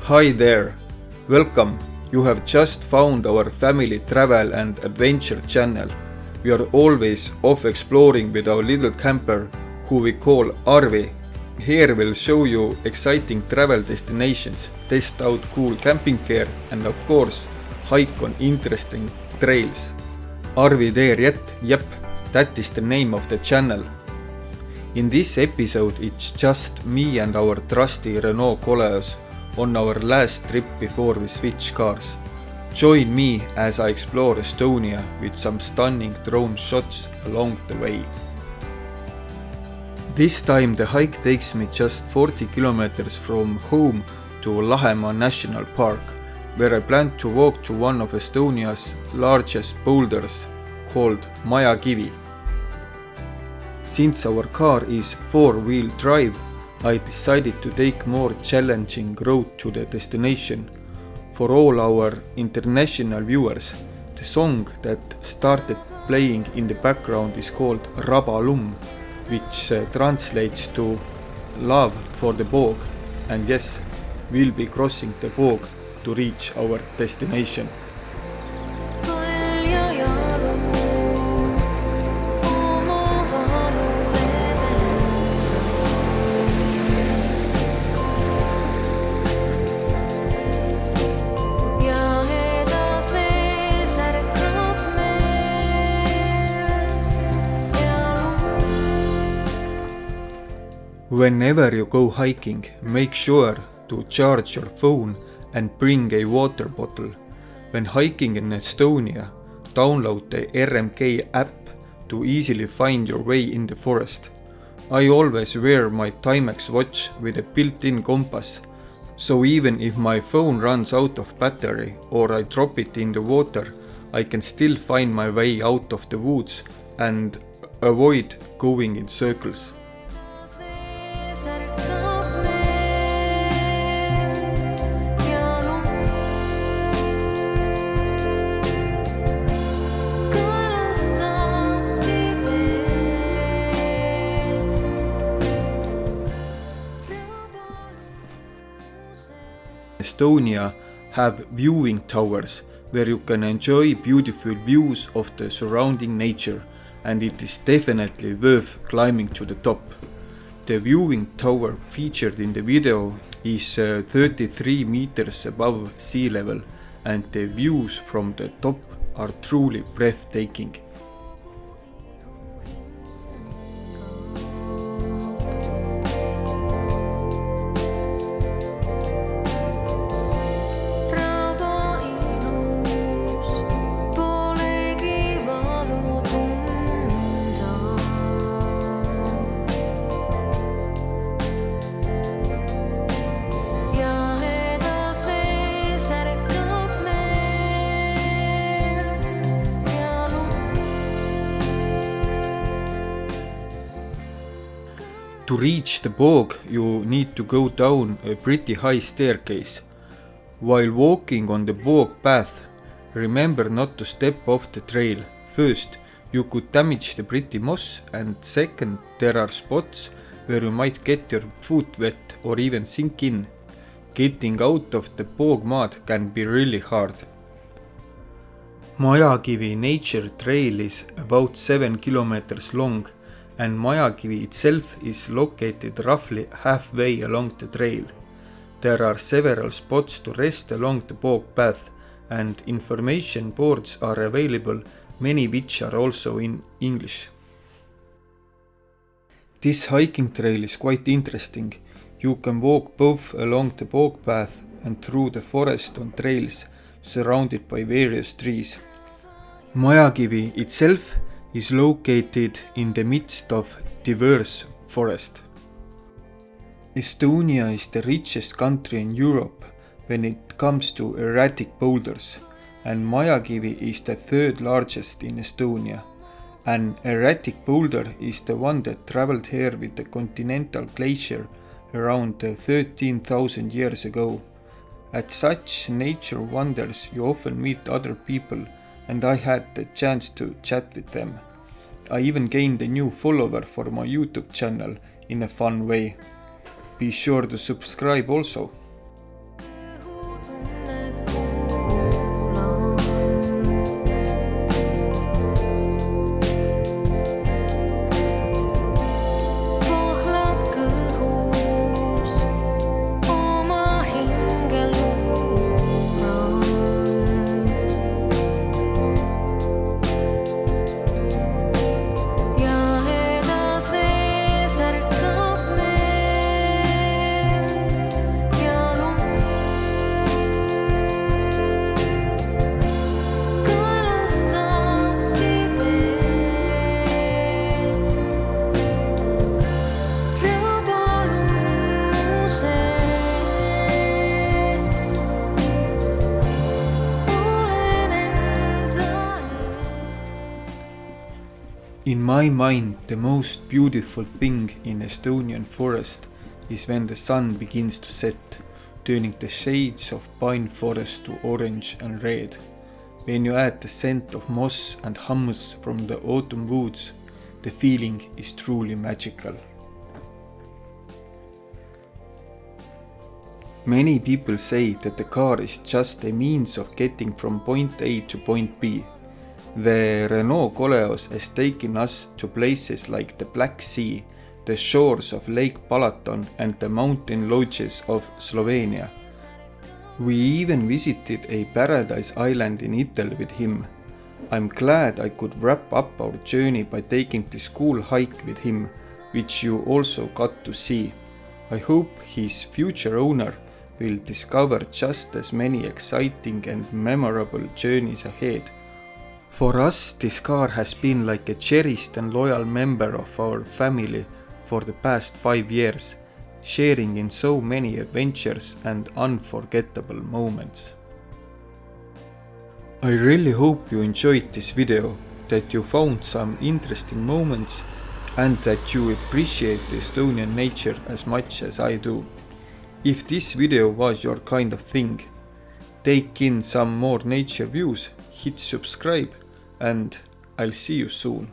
Hi there, welcome. You have just found our family travel and adventure channel. We are always off exploring with our little camper, who we call Arvi. Here we'll show you exciting travel destinations, test out cool camping gear and of course hike on interesting trails. Arvi there yet? Yep, that is the name of the channel. In this episode it's just me and our trusty Renault Koleos on our last trip before we switch cars. Join me as I explore Estonia with some stunning drone shots along the way. This time the hike takes me just 40 kilometers from home to Lahemaa National Park, where I plan to walk to one of Estonia's largest boulders called Majakivi. Since our car is 4-wheel drive, I decided to take more challenging road to the destination. For all our international viewers, the song that started playing in the background is called Rabalum, which translates to love for the bog, and yes, we'll be crossing the bog to reach our destination. Whenever you go hiking, make sure to charge your phone and bring a water bottle. When hiking in Estonia, download the RMK app to easily find your way in the forest. I always wear my Timex watch with a built-in compass, so even if my phone runs out of battery or I drop it in the water, I can still find my way out of the woods and avoid going in circles. Estonia have viewing towers where you can enjoy beautiful views of the surrounding nature, and it is definitely worth climbing to the top. The viewing tower featured in the video is 33 meters above sea level, and the views from the top are truly breathtaking. To reach the bog, you need to go down a pretty high staircase. While walking on the bog path, remember not to step off the trail. First, you could damage the pretty moss, and second, there are spots where you might get your foot wet or even sink in. Getting out of the bog mud can be really hard. Majakivi nature trail is about 7 kilometers long, and Majakivi itself is located roughly halfway along the trail. There are several spots to rest along the bog path, and information boards are available, many which are also in English. This hiking trail is quite interesting. You can walk both along the bog path and through the forest on trails surrounded by various trees. Majakivi itself is located in the midst of diverse forest. Estonia is the richest country in Europe when it comes to erratic boulders, and Majakivi is the third largest in Estonia. An erratic boulder is the one that traveled here with the continental glacier around 13,000 years ago. At such nature wonders you often meet other people, and I had the chance to chat with them. I even gained a new follower for my YouTube channel in a fun way. Be sure to subscribe also. my mind, the most beautiful thing in Estonian forest is when the sun begins to set, turning the shades of pine forest to orange and red. When you add the scent of moss and hummus from the autumn woods, the feeling is truly magical. Many people say that the car is just a means of getting from point A to point B. The Renault Koleos has taken us to places like the Black Sea, the shores of Lake Balaton and the mountain lodges of Slovenia. We even visited a paradise island in Italy with him. I'm glad I could wrap up our journey by taking this cool hike with him, which you also got to see. I hope his future owner will discover just as many exciting and memorable journeys ahead. For us, this car has been like a cherished and loyal member of our family for the past 5 years, sharing in so many adventures and unforgettable moments. I really hope you enjoyed this video, that you found some interesting moments and that you appreciate the Estonian nature as much as I do. If this video was your kind of thing, take in some more nature views, hit subscribe, and I'll see you soon.